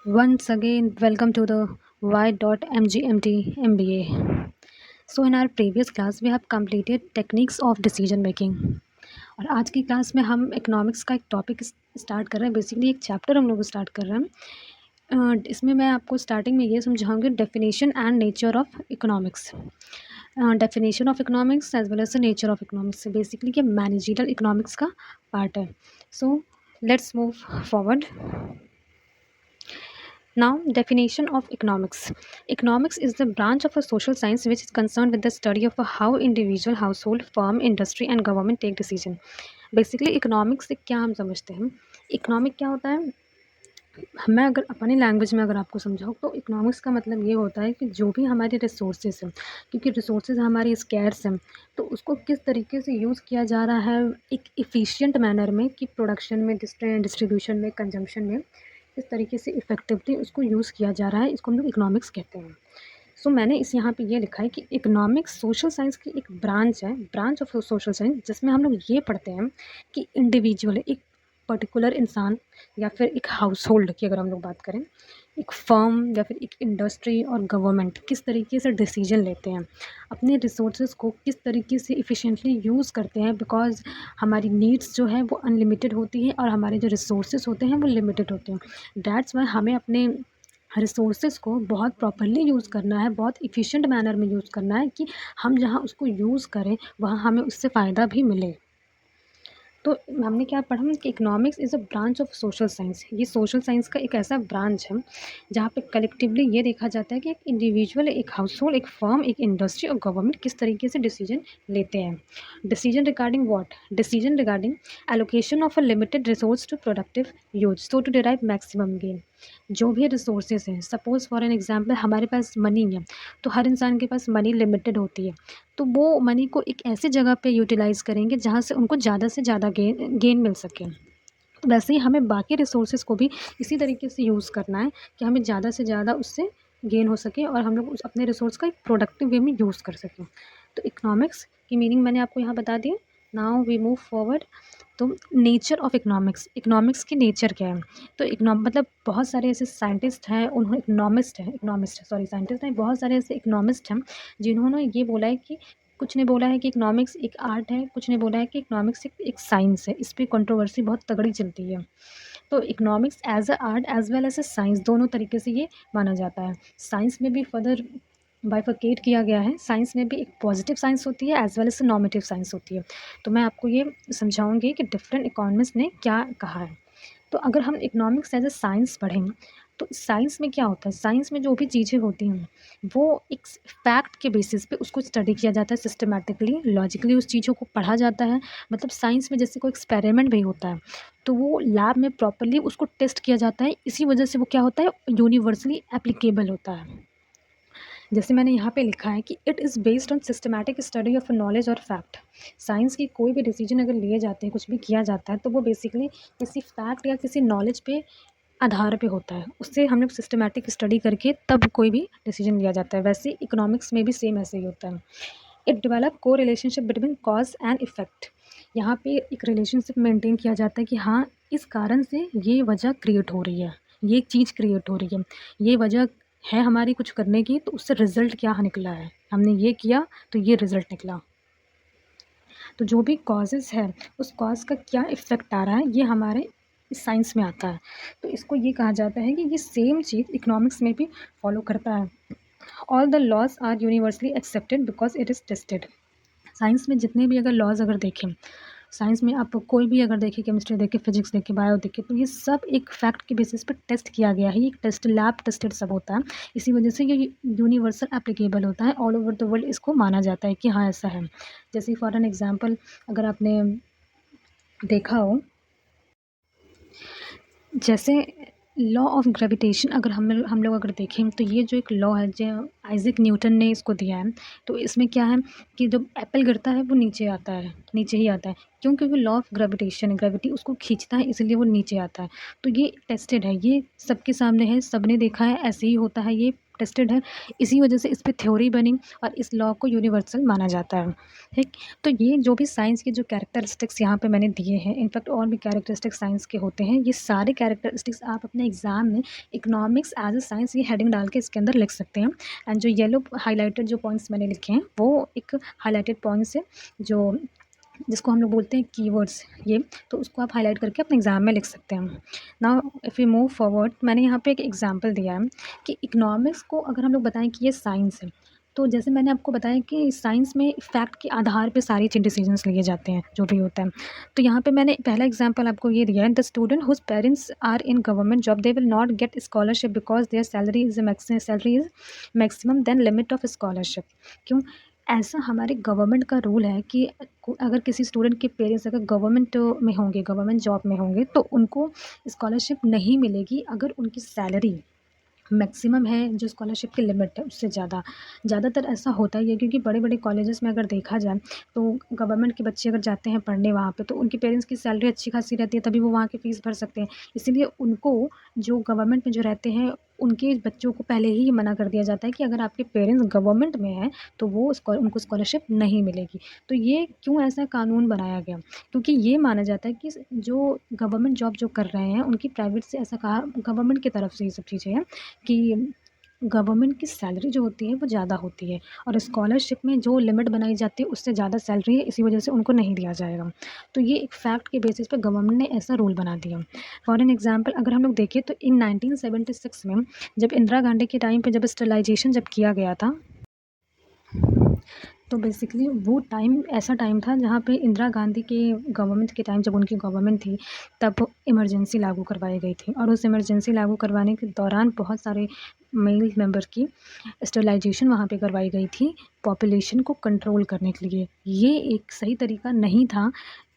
Once again, welcome to the Y.MGMT MBA. So, in our previous class, we have completed techniques of decision making. और आज की class में हम economics का एक टॉपिक स्टार्ट कर रहे हैं. बेसिकली एक चैप्टर हम लोग स्टार्ट कर रहे हैं. इसमें मैं आपको स्टार्टिंग में ये समझाऊंगी definition and nature of economics. Definition of economics as well as the nature of economics. Basically ये मैनेजरियल इकोनॉमिक्स का पार्ट है. So let's move forward. Now, definition of economics. Economics is the branch of a social science which is concerned with the study of how individual, household, firm, industry and government take decision. Basically economics से क्या हम समझते हैं. Economic क्या होता है, मैं अगर अपनी लैंग्वेज में अगर आपको समझाऊँ तो इकोनॉमिक्स का मतलब ये होता है कि जो भी हमारे रिसोर्सेज हैं, क्योंकि रिसोर्सेज हमारी स्कैर्स हैं, तो उसको किस तरीके से यूज़ किया जा रहा है एक इफ़िशिएंट मैनर में, कि प्रोडक्शन में, डिस्ट्रीब्यूशन में, कंजम्पशन में किस तरीके से इफ़ेक्टिवली उसको यूज़ किया जा रहा है, इसको हम लोग इकोनॉमिक्स कहते हैं. सो मैंने इस यहाँ पे ये लिखा है कि इकोनॉमिक्स सोशल साइंस की एक ब्रांच है, ब्रांच ऑफ सोशल साइंस, जिसमें हम लोग ये पढ़ते हैं कि इंडिविजुअल, एक पर्टिकुलर इंसान या फिर एक हाउस होल्ड की अगर हम लोग बात करें, एक फर्म या फिर एक इंडस्ट्री और गवर्नमेंट किस तरीके से डिसीजन लेते हैं, अपने रिसोर्सेज को किस तरीके से इफ़िशिएंटली यूज़ करते हैं. बिकॉज हमारी नीड्स जो है वो अनलिमिटेड होती है और हमारे जो रिसोर्सेज होते हैं वो लिमिटेड होते हैं. दैट्स वाई हमें अपने रिसोर्सेज को बहुत प्रॉपरली यूज़ करना है, बहुत इफ़िशिएंट मैनर में यूज़ करना है, कि हम जहाँ उसको यूज़ करें वहाँ हमें उससे फ़ायदा भी मिले. तो हमने क्या पढ़ा कि economics is a branch of social science. ये सोशल साइंस का एक ऐसा ब्रांच है जहाँ पे कलेक्टिवली ये देखा जाता है कि एक इंडिविजुअल, एक हाउस होल्ड, एक फर्म, एक इंडस्ट्री और गवर्नमेंट किस तरीके से डिसीजन लेते हैं. Decision regarding what? Decision regarding allocation of a limited resource to productive use, so to derive maximum gain. जो भी रिसोर्सेज हैं, सपोज फॉर एन एग्जाम्पल हमारे पास मनी है, तो हर इंसान के पास मनी लिमिटेड होती है, तो वो मनी को एक ऐसी जगह पे यूटिलाइज़ करेंगे जहाँ से उनको ज़्यादा से ज़्यादा गेन मिल सके. तो वैसे ही हमें बाकी रिसोर्सेज को भी इसी तरीके से यूज़ करना है कि हमें ज़्यादा से ज़्यादा उससे गेन हो सके और हम लोग उस अपने रिसोर्स का एक प्रोडक्टिव वे में यूज़ कर सकें. तो इकोनॉमिक्स की मीनिंग मैंने आपको यहाँ बता दी. Now we move forward. तो नेचर ऑफ इकोनॉमिक्स, इकोनॉमिक्स की नेचर क्या है. तो मतलब बहुत सारे ऐसे साइंटिस्ट हैं, उन्होंने इकोनॉमिस्ट सॉरी साइंटिस्ट हैं, बहुत सारे ऐसे इकोनॉमिस्ट हैं जिन्होंने ये बोला है कि, कुछ ने बोला है कि इकोनॉमिक्स एक आर्ट है, कुछ ने बोला है कि इकोनॉमिक्स एक साइंस है. इस पर कंट्रोवर्सी बहुत तगड़ी चलती है. तो economics as a art as well as a science, दोनों तरीके से ये माना जाता है. साइंस में भी फर्दर बाइफरकेट किया गया है. साइंस में भी एक पॉजिटिव साइंस होती है as well as normative science होती है. तो मैं आपको ये समझाऊंगी कि डिफरेंट इकोनॉमिस्ट ने क्या कहा है. तो अगर हम इकोनॉमिक्स एज ए साइंस पढ़ें तो साइंस में क्या होता है, साइंस में जो भी चीज़ें होती हैं वो एक फैक्ट के बेसिस पे उसको स्टडी किया जाता है, सिस्टमेटिकली, लॉजिकली उस चीज़ों को पढ़ा जाता है. मतलब साइंस में जैसे कोई एक्सपेरिमेंट भी होता है तो वो लैब में प्रॉपरली उसको टेस्ट किया जाता है, इसी वजह से वो क्या होता है, यूनिवर्सली एप्लीकेबल होता है. जैसे मैंने यहाँ पे लिखा है कि it is based on systematic study of knowledge और फैक्ट. साइंस की कोई भी डिसीजन अगर लिए जाते हैं, कुछ भी किया जाता है, तो वो बेसिकली किसी फैक्ट या किसी नॉलेज पे आधार पे होता है. उससे हम लोग सिस्टमैटिक स्टडी करके तब कोई भी डिसीजन लिया जाता है. वैसे इकोनॉमिक्स में भी सेम ऐसे ही होता है. इट डेवलप को relationship between cause and effect. यहाँ पे एक रिलेशनशिप मेंटेन किया जाता है कि हाँ, इस कारण से ये वजह क्रिएट हो रही है, ये चीज़ क्रिएट हो रही है, ये वजह है हमारी कुछ करने की, तो उससे रिजल्ट क्या निकला है, हमने ये किया तो ये रिजल्ट निकला. तो जो भी कॉजेज़ है उस कॉज का क्या इफ़ेक्ट आ रहा है, ये हमारे साइंस में आता है. तो इसको ये कहा जाता है कि ये सेम चीज़ इकोनॉमिक्स में भी फॉलो करता है. All the laws are universally accepted because it is tested. Science में जितने भी अगर लॉज अगर देखें, साइंस में आप कोई भी अगर देखें, केमिस्ट्री देखें, फिजिक्स देखें, बायो देखें, तो ये सब एक फैक्ट के बेसिस पे टेस्ट किया गया है. ये टेस्ट लैब टेस्टेड सब होता है. इसी वजह से ये यूनिवर्सल एप्लीकेबल होता है, ऑल ओवर द वर्ल्ड इसको माना जाता है कि हाँ ऐसा है. जैसे फॉर एन एग्जांपल अगर आपने देखा हो, जैसे लॉ ऑफ ग्रेविटेशन अगर हम लोग अगर देखें, तो ये जो एक लॉ है जो आइजैक न्यूटन ने इसको दिया है, तो इसमें क्या है कि जब एप्पल गिरता है वो नीचे आता है, नीचे ही आता है. क्यों? क्योंकि लॉ ऑफ ग्रेविटेशन, ग्रेविटी उसको खींचता है, इसलिए वो नीचे आता है. तो ये टेस्टेड है, ये सबके सामने है, सबने देखा है, ऐसे ही होता है, ये टेस्टेड है, इसी वजह से इस पे थ्योरी बनी और इस लॉ को यूनिवर्सल माना जाता है, ठीक। तो ये जो भी साइंस के जो कैरेक्टरिस्टिक्स यहाँ पे मैंने दिए हैं, इनफैक्ट और भी कैरेक्टरिस्टिक्स साइंस के होते हैं, ये सारे कैरेक्टरिस्टिक्स आप अपने एग्जाम में इकोनॉमिक्स एज अ साइंस ये हेडिंग डाल के इसके अंदर लिख सकते हैं। एंड जो येलो हाईलाइटेड जो पॉइंट्स मैंने लिखे हैं वो एक हाईलाइटेड पॉइंट्स है जो जिसको हम लोग बोलते हैं कीवर्ड्स, ये तो उसको आप हाईलाइट करके अपने एग्जाम में लिख सकते हैं। Now if you move forward, मैंने यहाँ पे एक एग्जांपल दिया है कि इकोनॉमिक्स को अगर हम लोग बताएं कि ये साइंस है, तो जैसे मैंने आपको बताया कि साइंस में फैक्ट के आधार पे सारी डिसीजंस लिए जाते हैं जो भी होता है। तो यहाँ पे मैंने पहला एग्जांपल आपको ये दिया है, the student whose parents are in government job they will not get scholarship because their salary is maximum then limit of scholarship. क्यों? ऐसा हमारे गवर्नमेंट का रूल है कि अगर किसी स्टूडेंट के पेरेंट्स अगर गवर्नमेंट में होंगे, गवर्नमेंट जॉब में होंगे, तो उनको स्कॉलरशिप नहीं मिलेगी अगर उनकी सैलरी मैक्सिमम है, जो स्कॉलरशिप की लिमिट है उससे ज़्यादा। ज़्यादातर ऐसा होता ही है क्योंकि बड़े बड़े कॉलेजेस में अगर देखा जाए तो गवर्नमेंट के बच्चे अगर जाते हैं पढ़ने वहाँ पे, तो उनके पेरेंट्स की सैलरी अच्छी खासी रहती है, तभी वो वहाँ की फ़ीस भर सकते हैं। इसीलिए उनको, जो गवर्नमेंट में जो रहते हैं, उनके बच्चों को पहले ही ये मना कर दिया जाता है कि अगर आपके पेरेंट्स गवर्नमेंट में हैं तो उनको स्कॉलरशिप नहीं मिलेगी। तो ये क्यों ऐसा कानून बनाया गया? क्योंकि ये माना जाता है कि जो गवर्नमेंट जॉब जो कर रहे हैं उनकी प्राइवेट से, ऐसा कहा गवर्नमेंट की तरफ से ये सब चीज़ें हैं कि गवर्नमेंट की सैलरी जो होती है वो ज़्यादा होती है और स्कॉलरशिप में जो लिमिट बनाई जाती है उससे ज़्यादा सैलरी है, इसी वजह से उनको नहीं दिया जाएगा। तो ये एक फैक्ट के बेसिस पे गवर्नमेंट ने ऐसा रूल बना दिया। फॉर एन एग्जांपल अगर हम लोग देखें तो इन 1976 में जब इंदिरा गांधी के टाइम पे जब स्टरलाइजेशन जब किया गया था, तो बेसिकली वो टाइम ऐसा टाइम था जहाँ पे इंदिरा गांधी के गवर्नमेंट के टाइम, जब उनकी गवर्नमेंट थी, तब इमरजेंसी लागू करवाई गई थी और उस इमरजेंसी लागू करवाने के दौरान बहुत सारे मेल मेंबर की स्टरलाइजेशन वहाँ पे करवाई गई थी पॉपुलेशन को कंट्रोल करने के लिए। ये एक सही तरीका नहीं था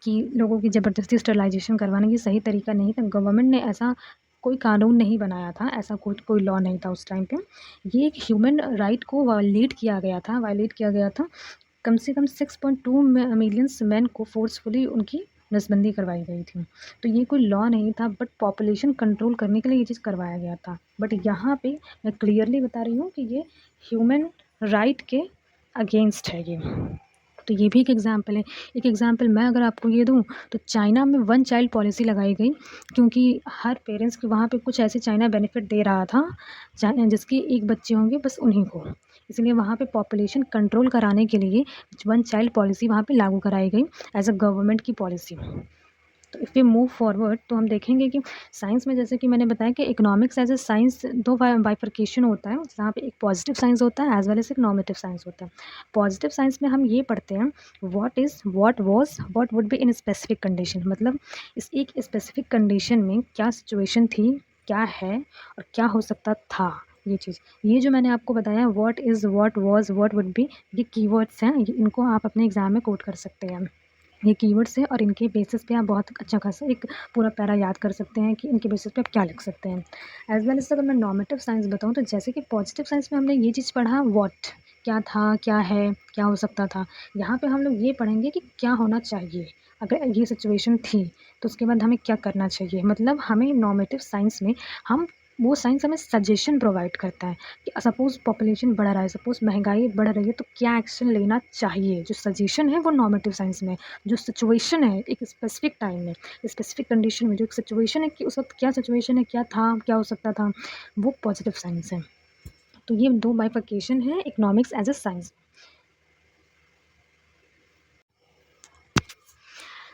कि लोगों की ज़बरदस्ती स्टरलाइजेशन करवाने की सही तरीका नहीं था। गवर्नमेंट ने ऐसा कोई कानून नहीं बनाया था, ऐसा कोई लॉ नहीं था उस टाइम पे। ये एक ह्यूमन राइट को वायलेट किया गया था। कम से कम 6.2 मिलियंस मैन को फोर्सफुली उनकी नसबंदी करवाई गई थी। तो ये कोई लॉ नहीं था, बट पॉपुलेशन कंट्रोल करने के लिए ये चीज़ करवाया गया था। बट यहाँ पे मैं क्लियरली बता रही हूँ कि ये ह्यूमन राइट के अगेंस्ट है ये। तो ये भी एक एग्जांपल है। एक एग्जांपल मैं अगर आपको ये दूँ तो चाइना में वन चाइल्ड पॉलिसी लगाई गई क्योंकि हर पेरेंट्स के वहाँ पे कुछ ऐसे चाइना बेनिफिट दे रहा था जिसके एक बच्चे होंगे बस उन्हीं को। इसलिए वहाँ पे पॉपुलेशन कंट्रोल कराने के लिए वन चाइल्ड पॉलिसी वहाँ पे लागू कराई गई एज अ गवर्नमेंट की पॉलिसी। तो इफ़ वी मूव फॉरवर्ड तो हम देखेंगे कि साइंस में, जैसे कि मैंने बताया कि इकोनॉमिक्स एज ए साइंस दो बाइफर्केशन होता है, जहाँ पे एक पॉजिटिव साइंस होता है एज वेल एज एक नॉमिटिव साइंस होता है। पॉजिटिव साइंस में हम ये पढ़ते हैं what is, what was, what would be in specific condition. मतलब इस एक स्पेसिफिक कंडीशन में क्या सिचुएशन थी, क्या है और क्या हो सकता था। ये चीज़, ये जो मैंने आपको बताया what is, what was, what would be, ये कीवर्ड्स हैं, इनको आप अपने एग्जाम में कोट कर सकते हैं। ये कीवर्ड्स हैं और इनके बेसिस पे आप बहुत अच्छा खासा एक पूरा पैरा याद कर सकते हैं कि इनके बेसिस पे आप क्या लिख सकते हैं। एज वेल एज अगर मैं नॉर्मेटिव साइंस बताऊँ तो जैसे कि पॉजिटिव साइंस में हमने ये चीज़ पढ़ा व्हाट, क्या था, क्या है, क्या हो सकता था। यहाँ पे हम लोग ये पढ़ेंगे कि क्या होना चाहिए, अगर ये सिचुएशन थी तो उसके बाद हमें क्या करना चाहिए। मतलब हमें नॉर्मेटिव साइंस में हम, वो साइंस हमें सजेशन प्रोवाइड करता है कि सपोज़ पॉपुलेशन बढ़ रहा है, सपोज़ महंगाई बढ़ रही है, तो क्या एक्शन लेना चाहिए। जो सजेशन है वो नॉर्मेटिव साइंस में, जो सिचुएशन है एक स्पेसिफिक टाइम में, स्पेसिफिक कंडीशन में जो एक सिचुएशन है कि उस वक्त क्या सिचुएशन है, क्या था, क्या हो सकता था, वो पॉजिटिव साइंस है। तो ये दो बाइफर्केशन है economics as a science.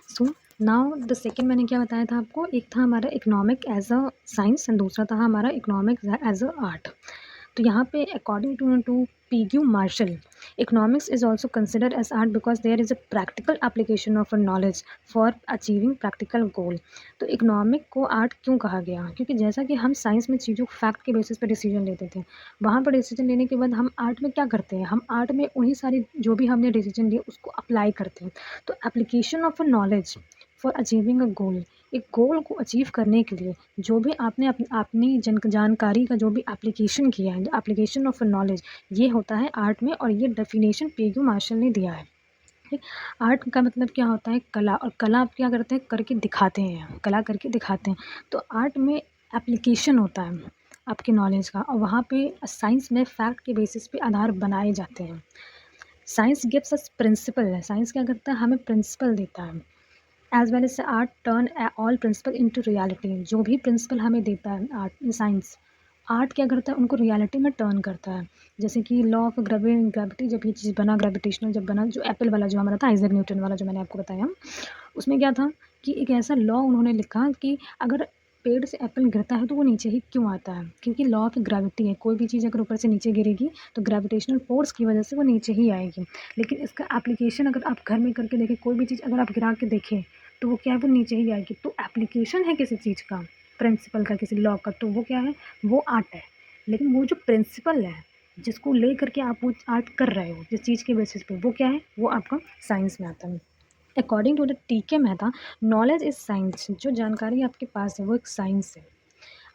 So now the second मैंने क्या बताया था आपको, एक था हमारा economic as a science and दूसरा था हमारा इकोनॉमिक्स एज अ आर्ट। तो यहाँ पे according to Pigou Marshall, economics is also considered as art because there is a practical application of a knowledge for achieving practical goal. तो economic को art क्यों कहा गया? क्योंकि जैसा कि हम साइंस में चीज़ों फैक्ट के बेसिस पर डिसीजन लेते थे, वहाँ पर डिसीजन लेने के बाद हम आर्ट में क्या करते हैं, हम आर्ट में उन्हीं सारी जो भी हमने डिसीजन लिए उसको अप्लाई करते हैं। तो application of a knowledge for achieving a goal, एक गोल को अचीव करने के लिए जो भी आपने अपनी जानकारी का जो भी एप्लीकेशन किया है, एप्लीकेशन ऑफ नॉलेज, ये होता है आर्ट में। और ये डेफिनेशन पीग्यू मार्शल ने दिया है। ठीक, आर्ट का मतलब क्या होता है? कला। और कला आप क्या करते हैं? करके दिखाते हैं, कला करके दिखाते हैं। तो आर्ट में एप्लीकेशन होता है, आपके नॉलेज का, और वहाँ पे साइंस में फैक्ट के बेसिस पे आधार बनाए जाते हैं। साइंस गिव्स अस प्रिंसिपल है, साइंस क्या करता है, हमें प्रिंसिपल देता है। As well as art turn all principle into reality, जो भी प्रिंसिपल हमें देता है आर्ट साइंस, आर्ट क्या करता है, उनको रियलिटी में टर्न करता है। जैसे कि लॉ ऑफ ग्रेविटी, जब ये चीज़ बना, ग्रेविटेशनल जब बना, जो एप्पल वाला जो हमारा था, आइजैक न्यूटन वाला जो मैंने आपको बताया, उसमें क्या था कि एक ऐसा लॉ उन्होंने लिखा कि अगर पेड़ से एप्पल गिरता है तो वो नीचे ही क्यों आता है, क्योंकि लॉ ऑफ ग्रेविटी है, कोई भी चीज़ अगर ऊपर से नीचे गिरेगी तो ग्रेविटेशनल फोर्स की वजह से वो नीचे ही आएगी। लेकिन इसका एप्लीकेशन अगर आप घर में करके देखें, कोई भी चीज़ अगर आप गिरा के देखें तो वो क्या है, वो नीचे ही आएगी। तो एप्लीकेशन है किसी चीज़ का, प्रिंसिपल का, किसी लॉ का, तो वो क्या है, वो आर्ट है। लेकिन वो जो प्रिंसिपल है जिसको ले करके आप वो आर्ट कर रहे हो, जिस चीज़ के बेसिस पे, वो क्या है, वो आपका साइंस में आता है। अकॉर्डिंग टू द टीके मेहता, नॉलेज इज साइंस, जो जानकारी आपके पास है वो एक साइंस है।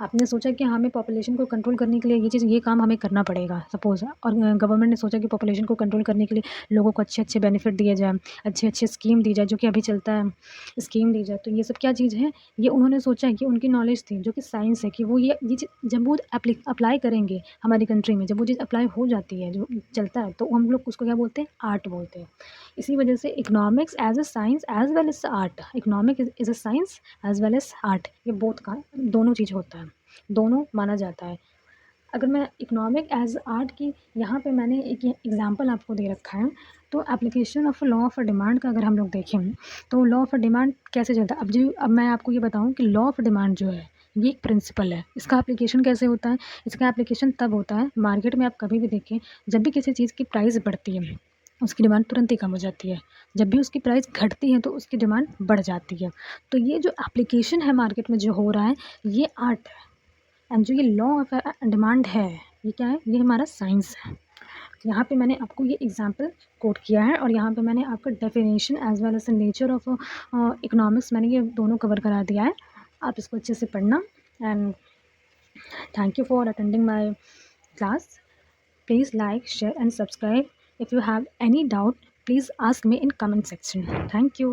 आपने सोचा कि हमें पॉपुलेशन को कंट्रोल करने के लिए ये काम हमें करना पड़ेगा सपोज़, और गवर्नमेंट ने सोचा कि पॉपुलेशन को कंट्रोल करने के लिए लोगों को अच्छे अच्छे बेनिफिट दिए जाए, अच्छे अच्छे स्कीम दी जाए, जो कि अभी चलता है, स्कीम दी जाए। तो ये सब क्या चीज़ है, ये उन्होंने सोचा है कि उनकी नॉलेज थी, जो कि साइंस है, कि वो ये चीज़ जब वो अप्लाई करेंगे हमारी कंट्री में, जब वो चीज़ अप्लाई हो जाती है, जो चलता है, तो हम लोग उसको क्या बोलते हैं, आर्ट बोलते हैं। इसी वजह से economics as a science as well as art, economic is a science as well as art, ये बोथ का दोनों चीज़ होता है, दोनों माना जाता है। अगर मैं इकोनॉमिक एज आर्ट की, यहाँ पे मैंने एक एग्जांपल आपको दे रखा है। तो application of law of demand का अगर हम लोग देखें, तो लॉ ऑफ डिमांड कैसे चलता है, अब मैं आपको ये बताऊँ कि लॉ ऑफ डिमांड जो है ये एक प्रिंसिपल है। इसका एप्लीकेशन कैसे होता है, इसका एप्लीकेशन तब होता है, मार्केट में आप कभी भी देखें, जब भी किसी चीज़ की प्राइस बढ़ती है उसकी डिमांड तुरंत ही कम हो जाती है, जब भी उसकी प्राइस घटती है तो उसकी डिमांड बढ़ जाती है। तो ये जो एप्लीकेशन है मार्केट में जो हो रहा है, ये आर्ट है। एंड जो ये लॉ ऑफ डिमांड है, ये क्या है, ये हमारा साइंस है। तो यहाँ पे मैंने आपको ये एग्जांपल कोट किया है, और यहाँ पे मैंने आपका definition as well as the nature of economics, मैंने ये दोनों कवर करा दिया है। आप इसको अच्छे से पढ़ना। And thank you for attending my class. Please like, share and subscribe. If you have any doubt, please ask me in comment section. Thank you.